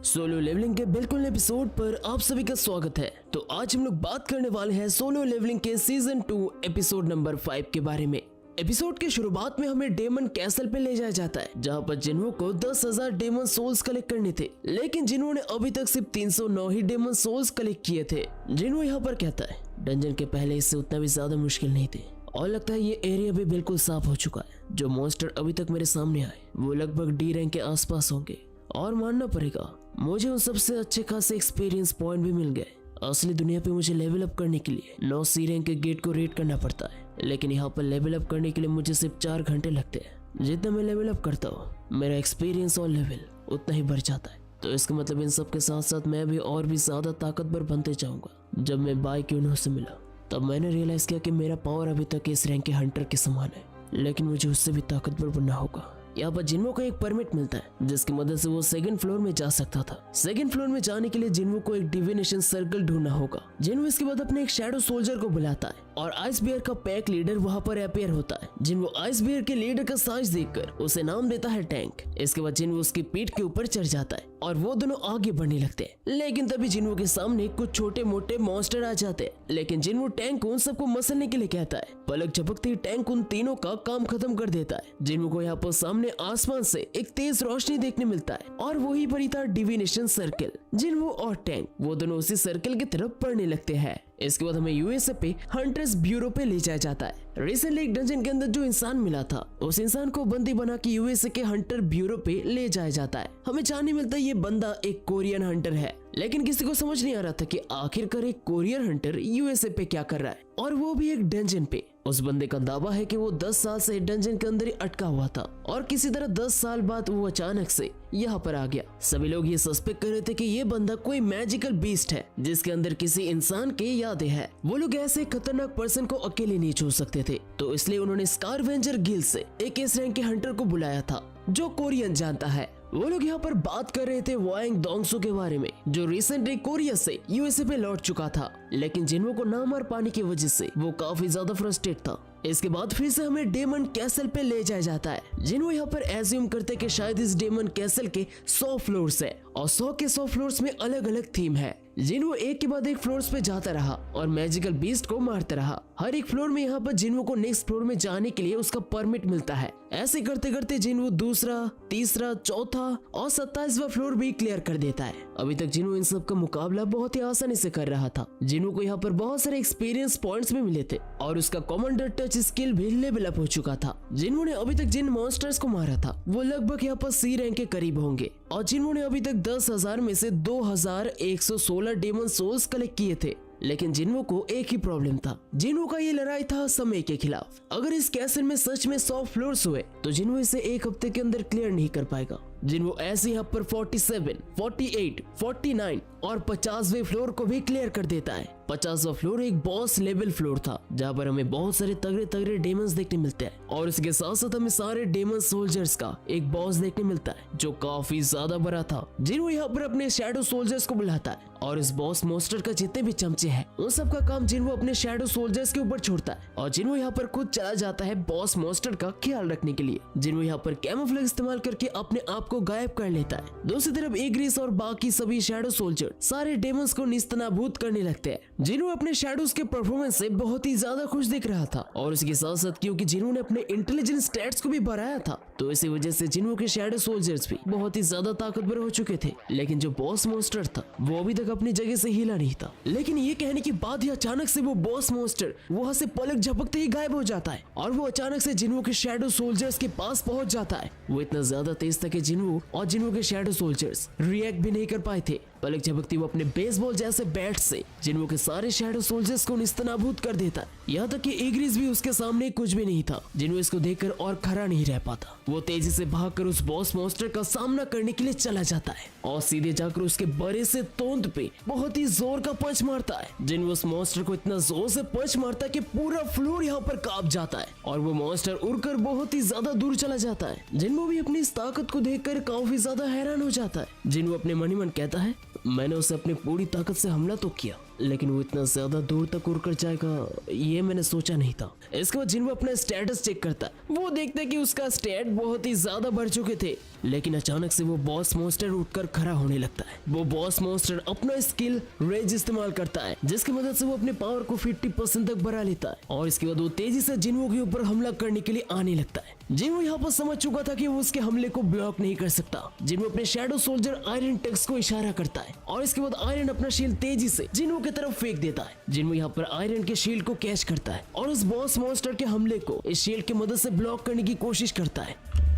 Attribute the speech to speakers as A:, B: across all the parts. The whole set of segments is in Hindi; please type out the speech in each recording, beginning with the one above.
A: सोलो लेवलिंग के बिल्कुल एपिसोड पर आप सभी का स्वागत है। तो आज हम लोग बात करने वाले हैं सोलो लेवलिंग के सीजन 2 एपिसोड नंबर 5 के बारे में। एपिसोड की शुरुआत में हमें डेमन कैसल पे ले जाया जाता है, जहाँ पर जिन्हों को 10,000 डेमन सोल्स कलेक्ट करने थे, लेकिन जिन्हों ने अभी तक सिर्फ 309 ही डेमन सोल्स कलेक्ट किए थे। जिन्हों यहाँ पर कहता है डंजन के पहले इससे उतना भी ज्यादा मुश्किल नहीं थे और लगता है ये एरिया भी बिल्कुल साफ हो चुका है। जो मॉन्स्टर अभी तक मेरे सामने आए वो लगभग डी रैंक के आसपास होंगे और मानना पड़ेगा मुझे उन सबसे अच्छे खासे एक्सपीरियंस पॉइंट भी मिल गए। असली दुनिया पे मुझे लेवल अप करने के लिए 9 सी रैंक के गेट को रेड करना पड़ता है, लेकिन यहाँ पर लेवल अप करने के लिए मुझे सिर्फ 4 घंटे लगते हैं। जितना मैं लेवल अप करता हूँ मेरा एक्सपीरियंस और लेवल उतना ही बढ़ जाता है। तो इसका मतलब इन सब के साथ साथ मैं भी और भी ज्यादा ताकतवर बनते जाऊंगा। जब मैं बाइक यूनो से मिला तब मैंने रियलाइज किया कि मेरा पावर अभी तक इस रैंक के हंटर के समान है, लेकिन मुझे उससे भी ताकतवर बनना होगा। यहाँ पर जिन्वो को एक परमिट मिलता है जिसकी मदद से वो सेकंड फ्लोर में जा सकता था। सेकंड फ्लोर में जाने के लिए जिन्वो को एक डिविनेशन सर्कल ढूंढना होगा। जिन्वो इसके बाद अपने एक शैडो सोल्जर को बुलाता है और आइस बियर का पैक लीडर वहाँ पर अपीयर होता है। जिन्वो आइस बियर के लीडर का साइज देखकर उसे नाम देता है टैंक। इसके बाद जिन्वो उसकी पीठ के ऊपर चढ़ जाता है और वो दोनों आगे बढ़ने लगते हैं, लेकिन तभी जिन्वो के सामने कुछ छोटे मोटे मॉन्स्टर आ जाते हैं। लेकिन जिन्वो टैंक को उन सबको मसलने के लिए कहता है। पलक झपकते ही टैंक उन तीनों का काम खत्म कर देता है। जिन्वो को यहाँ पर सामने आसमान से एक तेज रोशनी देखने मिलता है और वही पर ही था डिविनेशन सर्कल। जिन्वो और टैंक वो दोनों उसी सर्कल की तरफ बढ़ने लगते हैं। इसके बाद हमें यूएसए पे हंटर्स ब्यूरो पे ले जाया जाता है। रिसेंटली एक डंजन के अंदर जो इंसान मिला था उस इंसान को बंदी बना के यूएसए के हंटर ब्यूरो पे ले जाया जाता है। हमें जानने मिलता है ये बंदा एक कोरियन हंटर है, लेकिन किसी को समझ नहीं आ रहा था कि आखिरकार एक कोरियन हंटर यूएसए पे क्या कर रहा है, और वो भी एक डंजन पे। उस बंदे का दावा है कि वो 10 साल से डंजन के अंदर ही अटका हुआ था और किसी तरह 10 साल बाद वो अचानक से यहाँ पर आ गया। सभी लोग ये सस्पेक्ट कर रहे थे कि ये बंदा कोई मैजिकल बीस्ट है जिसके अंदर किसी इंसान के यादें हैं। वो लोग ऐसे खतरनाक पर्सन को अकेले नहीं छोड़ सकते थे, तो इसलिए उन्होंने स्कारवेंजर गिल्ड से एक इस रैंक के हंटर को बुलाया था जो कोरियन जानता है। वो लोग यहाँ पर बात कर रहे थे वाइंग डोंगसू के बारे में, जो रिसेंटली कोरिया से यूएसए पे लौट चुका था, लेकिन जिन्वो को ना मार पाने की वजह से वो काफी ज्यादा फ्रस्ट्रेट था। इसके बाद फिर से हमें डेमन कैसल पे ले जाया जाता है। जिन्वो यहाँ पर एज्यूम करते कि शायद इस डेमन कैसल के 100 फ्लोर्स है और 100 के 100 फ्लोर्स में अलग अलग थीम है। जिन्वो एक के बाद एक फ्लोर्स पे जाता रहा और मैजिकल बीस्ट को मारता रहा। हर एक फ्लोर में यहाँ पर जिन्वो को नेक्स्ट फ्लोर में जाने के लिए उसका परमिट मिलता है। ऐसे करते करते जिन्वो दूसरा, तीसरा, चौथा और 27वां फ्लोर भी क्लियर कर देता है। अभी तक जिन्वो इन सब का मुकाबला बहुत ही आसानी से कर रहा था। जिन्वो को यहाँ पर बहुत सारे एक्सपीरियंस पॉइंट्स भी मिले थे और उसका कमांडर टच स्किल भी लेवल अप हो चुका था। जिन्वो ने अभी तक जिन मॉन्स्टर्स को मारा था वो लगभग यहाँ पर सी रैंक के करीब होंगे और जिन्वो ने अभी तक 10,000 में से 2,116 डेमन सोल्स कलेक्ट किए थे। लेकिन जिन्वो को एक ही प्रॉब्लम था। जिन्वो का ये लड़ाई था समय के खिलाफ। अगर इस कैसल में सच में 100 फ्लोर्स हुए तो जिन्वो इसे एक हफ्ते के अंदर क्लियर नहीं कर पाएगा। जिन्वो ऐसे यहाँ पर 47, 48, 49 और 50वें फ्लोर को भी क्लियर कर देता है। 50वां फ्लोर एक बॉस लेवल फ्लोर था जहाँ पर हमें बहुत सारे तगड़े तगड़े डेमन्स देखने मिलते हैं और इसके साथ साथ हमें सारे डेमन सोल्जर्स का एक बॉस देखने मिलता है जो काफी ज्यादा बड़ा था। जिन्वो यहाँ पर अपने शैडो सोल्जर्स को बुलाता है और इस बॉस मॉन्स्टर का जितने भी चमचे हैं उन सब का काम जिन्वो अपने शैडो सोल्जर्स के ऊपर छोड़ता है और जिन्वो यहाँ पर खुद चला जाता है बॉस मॉन्स्टर का ख्याल रखने के लिए। जिन्वो यहाँ पर कैमोफ्लेज इस्तेमाल करके अपने आप को गायब कर लेता है। दूसरी तरफ इग्रिस और बाकी सभी शैडो सोल्जर सारे डेमन्स को निस्तनाबूद करने लगते हैं। जिन्वो अपने शैडोज के परफॉर्मेंस से बहुत ही ज्यादा खुश दिख रहा था और इसके साथ साथ क्योंकि जिन्वो ने अपने इंटेलिजेंस स्टैट्स को भी बढ़ाया था तो इसी वजह से जिन्वो के शैडो सोल्जर्स भी बहुत ही ज्यादा ताकतवर हो चुके थे। लेकिन जो बॉस मॉन्स्टर था वो अभी तक अपनी जगह से हिला नहीं था। लेकिन ये कहने के बाद ही अचानक से वो बॉस मॉन्स्टर वहां से पलक झपकते ही गायब हो जाता है और वो अचानक से जिन्वो के शैडो सोल्जर्स के पास पहुंच जाता है। वो इतना ज्यादा तेज था कि जिन्वो और जिन्वो के शैडो सोल्जर्स रिएक्ट भी नहीं कर पाए थे। पलक झपकती वो अपने बेसबॉल जैसे बैट से जिन्वो के सारे शैडो सोल्जर्स को निस्तनाबूद कर देता है। यहाँ तक कि इग्रिस भी उसके सामने कुछ भी नहीं था। जिन्वो इसको देखकर और खड़ा नहीं रह पाता। वो तेजी से भागकर उस बॉस मॉन्स्टर का सामना करने के लिए चला जाता है और सीधे जाकर उसके बड़े से तोंद पे बहुत ही जोर का पंच मारता है। जिन्वो उस मॉन्स्टर को इतना जोर से पंच मारता है कि पूरा फ्लोर यहाँ पर कांप जाता है और वो मॉन्स्टर उड़कर बहुत ही ज्यादा दूर चला जाता है। जिन्वो भी अपनी इस ताकत को देखकर काफी ज्यादा हैरान हो जाता है। जिन्वो अपने मन ही मन कहता है मैंने उसे अपनी पूरी ताकत से हमला तो किया लेकिन वो इतना ज्यादा दूर तक उड़कर जाएगा ये मैंने सोचा नहीं था। इसके बाद जिन्हो अपना स्टेटस चेक करता है। वो देखता है कि उसका स्टेट बहुत ही ज्यादा बढ़ चुके थे, लेकिन अचानक से वो बॉस मॉन्स्टर उठकर खड़ा होने लगता है। वो बॉस मॉन्स्टर अपना स्किल रेज इस्तेमाल करता है, जिसकी मदद से वो अपने पावर को 50% तक बढ़ा लेता है और इसके बाद वो तेजी से जिन्हो के ऊपर हमला करने के लिए आने लगता है। जिन्हो यहाँ पर समझ चुका था कि वो उसके हमले को ब्लॉक नहीं कर सकता। जिन्हो अपने शैडो सोल्जर आयरन टेक्स को इशारा करता है और इसके बाद आयरन अपना शील्ड तेजी से जिन्हो की तरफ फेंक देता है। जिन्हो यहाँ पर आयरन के शील्ड को कैच करता है और उस बॉस मॉन्स्टर के हमले को इस शील्ड की मदद से ब्लॉक करने की कोशिश करता है।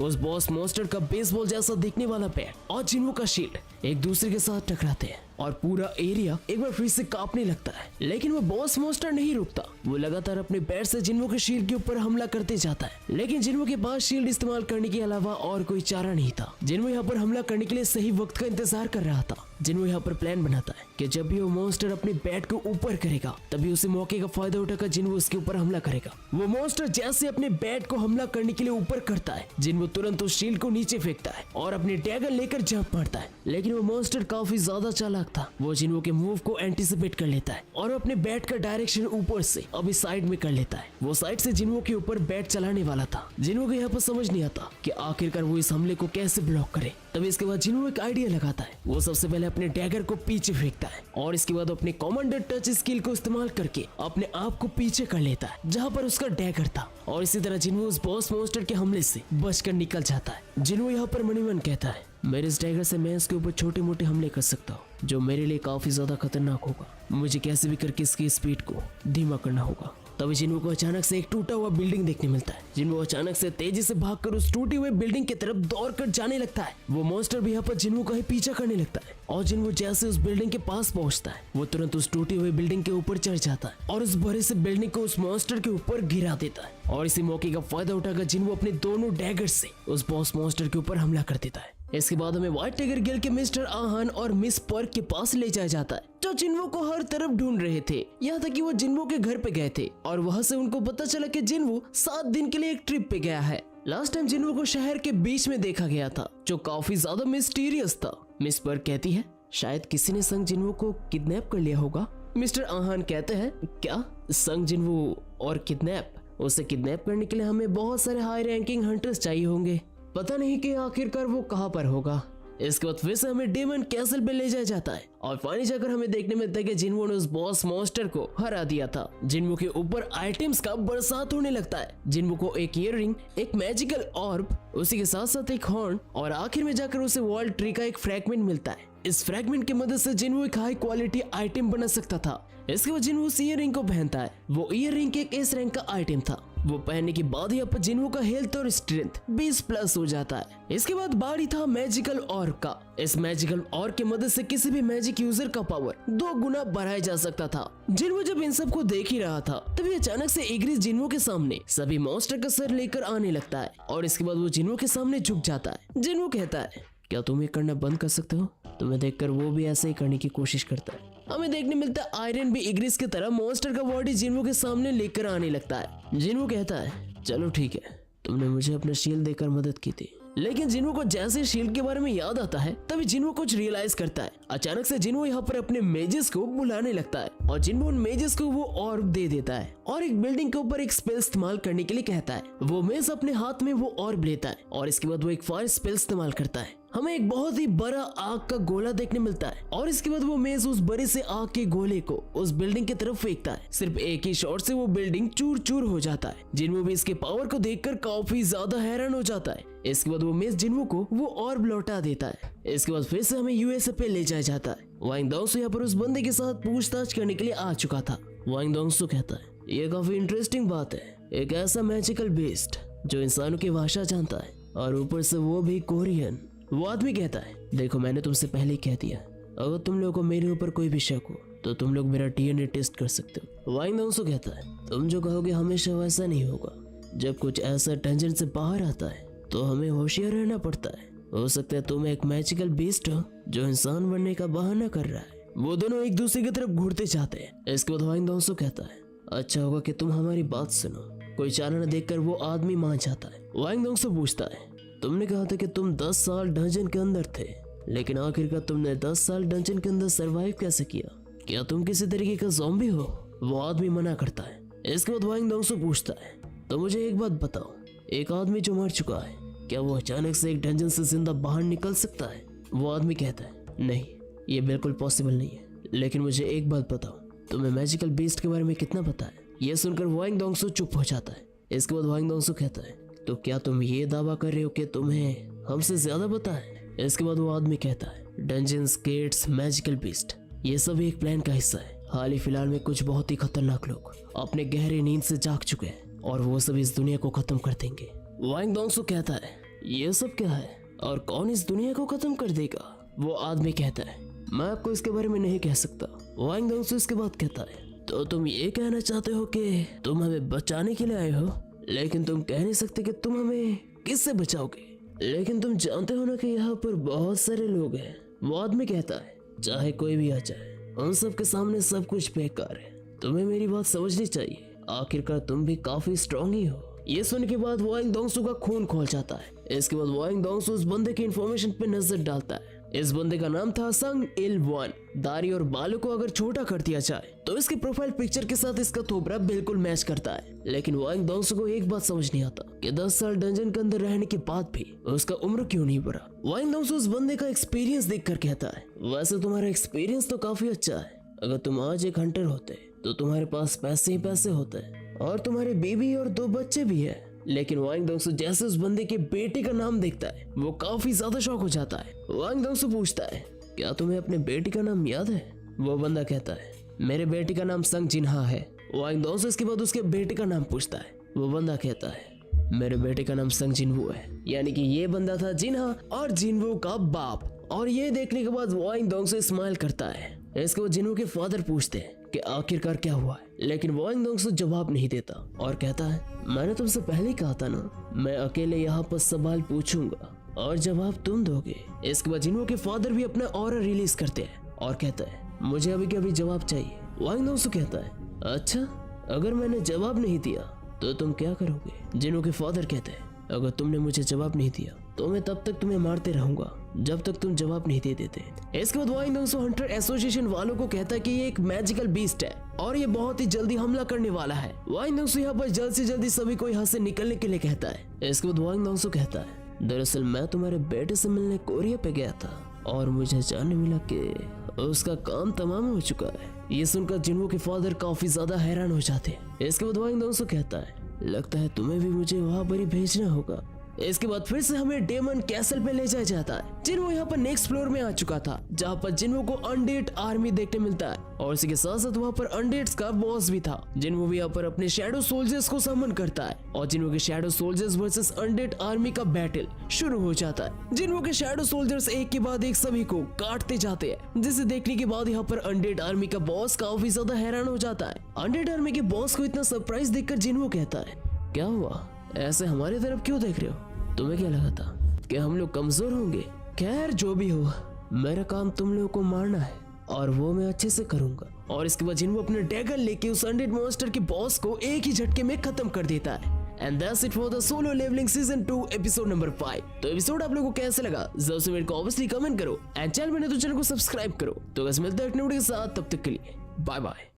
A: उस बॉस मॉन्स्टर का बेसबॉल जैसा दिखने वाला पैर और जिन्हो का शील्ड एक दूसरे के साथ टकराते हैं और पूरा एरिया एक बार फिर से कांपने लगता है। लेकिन वो बॉस मॉन्स्टर नहीं रुकता, वो लगातार अपने पैर से जिन्हो के शील्ड के ऊपर हमला करते जाता है। लेकिन जिन्हो के पास शील्ड इस्तेमाल करने के अलावा और कोई चारा नहीं था। जिन्हो यहाँ पर हमला करने के लिए सही वक्त का इंतजार कर रहा था। जिन्हो यहाँ पर प्लान बनाता है कि जब भी वो मॉन्स्टर अपने बैट को ऊपर करेगा तभी उसे मौके का फायदा उठाकर जिन्हो उसके ऊपर हमला करेगा। वो मॉन्स्टर जैसे अपने बैट को हमला करने के लिए ऊपर करता है, जिन्हो तुरंत उस शील्ड को नीचे फेंकता है और अपने डैगर लेकर जंप मारता है। लेकिन वो मॉन्स्टर काफी ज्यादा चालाक था। वो जिन्हो के मूव को एंटिसिपेट कर लेता है और अपने बैट का डायरेक्शन ऊपर से अभी साइड में कर लेता है। वो साइड से जिन्हो के ऊपर बैट चलाने वाला था। जिन्हो को यहाँ पर समझ नहीं आता कि आखिरकार वो इस हमले को कैसे ब्लॉक करे। तभी इसके बाद जिन्हो एक आइडिया लगाता है। वो सबसे पहले अपने डैगर को पीछे फेंकता है और इसके बाद अपने कमांडर टच स्किल को इस्तेमाल करके अपने आप को पीछे कर लेता है जहाँ पर उसका डैगर था और इसी तरह जिन्हो उस बॉस मॉन्स्टर के हमले से बचकर निकल जाता है। जिन्हो यहाँ पर मनी मन कहता है, मेरे इस डैगर से मैं इसके ऊपर छोटे मोटे हमले कर सकता हूँ जो मेरे लिए काफी ज्यादा खतरनाक होगा। मुझे कैसे भी करके इसकी स्पीड को धीमा करना होगा। तभी जिन्हो को अचानक से एक टूटा हुआ बिल्डिंग देखने मिलता है। जिन्हो अचानक से तेजी से भागकर उस टूटी हुई बिल्डिंग की तरफ दौड़कर जाने लगता है। वो मॉन्स्टर भी यहाँ पर जिन्हो का ही पीछा करने लगता है और जिन्हो जैसे उस बिल्डिंग के पास पहुंचता है वो तुरंत उस टूटी हुई बिल्डिंग के ऊपर चढ़ जाता है और उस बड़े से बिल्डिंग को उस मॉन्स्टर के ऊपर गिरा देता है। और इसी मौके का फायदा उठाकर जिन्हो अपने दोनों डैगर से उस बॉस मॉन्स्टर के ऊपर हमला कर देता है। इसके बाद हमें व्हाइट टाइगर गिल्ड के मिस्टर आहान और मिस पर्क के पास ले जाया जाता है, जो जिन्हो को हर तरफ ढूंढ रहे थे। यहाँ तक कि वो जिन्हो के घर पे गए थे और वहाँ से उनको पता चला कि जिन्हो 7 दिन के लिए एक ट्रिप पे गया है। लास्ट टाइम जिन्हो को शहर के बीच में देखा गया था, जो काफी ज्यादा मिस्टीरियस था। मिस पर्क कहती है, शायद किसी ने संग जिन्हो को किडनैप कर लिया होगा। मिस्टर आहान कहते हैं, क्या संग जिन्हो और किडनैप? उसे किडनैप करने के लिए हमें बहुत सारे हाई रैंकिंग हंटर्स चाहिए होंगे। पता नहीं कि आखिरकार वो कहाँ पर होगा। इसके बाद फिर से हमें डेमन कैसल पे ले जाया जाता है और फाइनली जाकर हमें देखने मिलता है कि जिन्हो ने उस बॉस मॉन्स्टर को हरा दिया था। जिन्हो के ऊपर आइटम्स का बरसात होने लगता है। जिन्हो को एक ईयररिंग, एक मैजिकल ऑर्ब, उसी के साथ साथ एक हॉर्न और आखिर में जाकर उसे वर्ल्ड ट्री का एक फ्रैगमेंट मिलता है। इस फ्रैगमेंट की मदद से जिन्हो एक हाई क्वालिटी आइटम बना सकता था। इसके बाद जिन्हो उस ईयररिंग को पहनता है। वो ईयररिंग एक एस रैंक का आइटम था। वो पहनने के बाद ही अब जिन्हो का हेल्थ और स्ट्रेंथ 20+ हो जाता है। इसके बाद बारी था मैजिकल ऑर्ब का। इस मैजिकल ऑर्ब की मदद से किसी भी मैजिक यूजर का पावर 2 गुना बढ़ाया जा सकता था। जिन्हो जब इन सब को देख ही रहा था तभी अचानक से इग्रिस जिन्हो के सामने सभी मॉन्स्टर का सर लेकर आने लगता है और इसके बाद वो जिन्हो के सामने झुक जाता है। जिन्हो कहता है, क्या तुम ये करना बंद कर सकते हो? तुम्हें देखकर वो भी ऐसे ही करने की कोशिश करता है। हमें देखने मिलता है आयरन भी इग्रिस की तरह मॉन्स्टर का बॉडी जिन्हो के सामने लेकर आने लगता है। जिन्हो कहता है, चलो ठीक है, तुमने मुझे अपना शील्ड देकर मदद की थी। लेकिन जिन्हो को जैसे शील्ड के बारे में याद आता है तभी जिन्हो कुछ रियलाइज करता है। अचानक से जिन्हो यहाँ पर अपने मेजेस को बुलाने लगता है और जिन्हो उन मेजेस को वो ऑर्ब दे देता है और एक बिल्डिंग के ऊपर एक स्पेल इस्तेमाल करने के लिए कहता है। वो मेज अपने हाथ में वो ऑर्ब लेता है और इसके बाद वो एक फायर स्पेल इस्तेमाल करता है। हमें एक बहुत ही बड़ा आग का गोला देखने मिलता है और इसके बाद वो मेज उस बड़े से आग के गोले को उस बिल्डिंग की तरफ फेंकता है। सिर्फ एक ही शॉट से वो बिल्डिंग चूर चूर हो जाता है। जिन्हो भी इसके पावर को देखकर काफी ज्यादा हैरान हो जाता है। इसके बाद वो मेज जिन्हो को वो ऑर्ब लौटा देता है। इसके बाद फिर से हमें यूएसए पे ले जाया जाता है। वांग दोंगसू यहाँ पर उस बंदे के साथ पूछताछ करने के लिए आ चुका था। वांग दोंगसू कहता है, ये काफी इंटरेस्टिंग बात है, एक ऐसा मैजिकल बीस्ट जो इंसानों की भाषा जानता है और ऊपर से वो भी कोरियन। वो आदमी कहता है, देखो मैंने तुमसे पहले ही कह दिया, अगर तुम लोगों को मेरे ऊपर कोई भी शक हो तो तुम लोग मेरा डीएनए टेस्ट कर सकते हो। वांग दोंगसू कहता है, तुम जो कहोगे हमेशा वैसा नहीं होगा। जब कुछ ऐसा टेंशन से बाहर आता है तो हमें होशियार रहना पड़ता है। हो सकता है तुम एक मैजिकल बीस्ट हो जो इंसान बनने का बहाना कर रहा है। वो दोनों एक दूसरे की तरफ घूरते जाते हैं। इसके बाद वांग दोंगसू कहता है, अच्छा होगा कि तुम हमारी बात सुनो। कोई चारा न देखकर वो आदमी मान जाता है। वांग दोंगसू पूछता है, तुमने कहा था कि तुम 10 साल डंजन के अंदर थे, लेकिन आखिरकार तुमने 10 साल डंजन के अंदर सरवाइव कैसे किया? क्या तुम किसी तरीके का ज़ॉम्बी हो? वो आदमी मना करता है। इसके बाद वाइंग डोंगसू पूछता है, तो मुझे एक बात बताओ, एक आदमी जो मर चुका है, क्या वो अचानक से एक डंजन से जिंदा बाहर निकल सकता है? वो आदमी कहता है, नहीं, ये बिल्कुल पॉसिबल नहीं है। लेकिन मुझे एक बात बताओ, तुम्हें मैजिकल बीस्ट के बारे में कितना पता है? यह सुनकर वाइंग डोंगसू चुप हो जाता है। इसके बाद वाइंग डोंगसू कहता है, तो क्या तुम ये दावा कर रहे हो कि तुम्हें हमसे ज्यादा पता है? इसके बाद वो आदमी कहता है, डंजन्स, गेट्स, मैजिकल बीस्ट, ये सब एक प्लान का हिस्सा है। हाल ही फिलहाल में कुछ बहुत ही खतरनाक लोग अपने गहरे नींद से जाग चुके हैं और वो सब इस दुनिया को खत्म कर देंगे। वाइंग डोंगसू कहता है, ये सब क्या है और कौन इस दुनिया को खत्म कर देगा? वो आदमी कहता है, मैं आपको इसके बारे में नहीं कह सकता। वाइंग डोंगसू इसके बाद कहता है, तो तुम ये कहना चाहते हो कि तुम हमें बचाने के लिए आए हो, लेकिन तुम कह नहीं सकते कि तुम हमें किससे बचाओगे? लेकिन तुम जानते हो ना कि यहाँ पर बहुत सारे लोग हैं। वो आदमी कहता है, चाहे कोई भी आ जाए, उन सब के सामने सब कुछ बेकार है। तुम्हें मेरी बात समझनी चाहिए, आखिरकार तुम भी काफी स्ट्रांग ही हो। ये सुनने के बाद वाइंग डोंगसू का खून खोल जाता है। इसके बाद वाइंग डोंगसू उस बंदे की इंफॉर्मेशन पे नजर डालता है। इस बंदे का नाम था संग इल वन। दाढ़ी और बालों को अगर छोटा कर दिया जाए तो इसके प्रोफाइल पिक्चर के साथ इसका थोबरा बिल्कुल मैच करता है। लेकिन वाइंग डोंगसू को एक बात समझ नहीं आता कि 10 साल डंजन के अंदर रहने के बाद भी उसका उम्र क्यों नहीं बढ़ा। वाइंग डोंगसू उस बंदे का एक्सपीरियंस देखकर कहता है, वैसे तुम्हारा एक्सपीरियंस तो काफी अच्छा है। अगर तुम आज एक हंटर होते तो तुम्हारे पास पैसे ही पैसे होते और तुम्हारी बीवी और 2 बच्चे भी है। लेकिन वाइंग डोंगसू जैसे उस बंदे के बेटे का नाम देखता है वो काफी ज्यादा शॉक हो जाता है। वाइंग डोंगसू पूछता है, क्या तुम्हें अपने बेटे का नाम याद है? वो बंदा कहता है, मेरे बेटे का नाम संग जिन्हा है। वाइंग डोंगसू इसके बाद उसके बेटे का नाम पूछता है। वो बंदा कहता है, मेरे बेटे का नाम संग जिनवू है। यानी कि ये बंदा था जिन्हा और जिनवू का बाप। और ये देखने के बाद वाइंग डोंगसू स्माइल करता है। इसके बाद जिनवू के फादर पूछते हैं कि आखिरकार क्या हुआ है, लेकिन वाइंग डोंगसू जवाब नहीं देता और कहता है, मैंने तुमसे पहले ही कहा था ना, मैं अकेले यहाँ पर सवाल पूछूंगा और जवाब तुम दोगे। इसके बाद जिनवू के फादर भी अपना ऑरा रिलीज करते हैं और कहता है, मुझे अभी के अभी जवाब चाहिए। वाइंग डोंगसू कहता है, अच्छा, अगर मैंने जवाब नहीं दिया तो तुम क्या करोगे? जिनवू के फादर कहते हैं, अगर तुमने मुझे जवाब नहीं दिया तो मैं तब तक तुम्हें मारते रहूंगा जब तक तुम जवाब नहीं दे देते। इसके बाद वाइंग डोंगसू हंटर एसोसिएशन वालों को कहता है कि ये एक मैजिकल बीस्ट है और ये बहुत ही जल्दी हमला करने वाला है। वाइंग डोंगसू यहाँ पर जल्द से जल्दी सभी को यहाँ से निकलने के लिए कहता है। इसके बाद वाइंग डोंगसू कहता है, दरअसल मैं तुम्हारे बेटे से मिलने कोरिया पे गया था और मुझे जानने मिला कि उसका काम तमाम हो चुका है। ये सुनकर जिनवू के फादर काफी ज्यादा हैरान हो जाते हैं। इसके बाद वाइंग डोंगसू कहता है, लगता है तुम्हें भी मुझे वहाँ पर ही भेजना होगा। इसके बाद फिर से हमें डेमन कैसल पे ले जाया जाता है। जिनवू यहाँ पर नेक्स्ट फ्लोर में आ चुका था जहाँ पर जिनवू को अनडेड आर्मी देखने मिलता है और इसी के साथ साथ वहाँ पर अनडेड्स का बॉस भी था। जिनवू भी यहाँ पर अपने शैडो सोल्जर्स को समन करता है और जिनवू के shadow soldiers versus undead army का बैटल शुरू हो जाता है। जिनवू के शैडो सोल्जर्स एक के बाद एक सभी को काटते जाते हैं, जिसे देखने के बाद यहाँ पर अनडेड आर्मी का बॉस काफी ज्यादा हैरान हो जाता है। अनडेड आर्मी के बॉस को इतना सरप्राइज देखकर जिनवू कहता है, क्या हुआ, ऐसे हमारी तरफ क्यों देख रहे हो? तुम्हें क्या लगा था कि हम लोग कमजोर होंगे? खैर जो भी हो, मेरा काम तुम लोगों को मारना है और वो मैं अच्छे से करूंगा। और इसके बाद जिनवू अपने डैगर लेके उस अनडेड मॉन्स्टर के बॉस को एक ही झटके में खत्म कर देता है। And that's it for the solo leveling season 2 episode number 5। तो एपिसोड आप लोगों को कैसे लगा जरूर से मेरे को ऑब्वियसली कमेंट करो एंड चैनल में तो चैनल को सब्सक्राइब करो। तो बस मिलते हैं एक नए वीडियो के साथ, तब तक के लिए बाय बाय।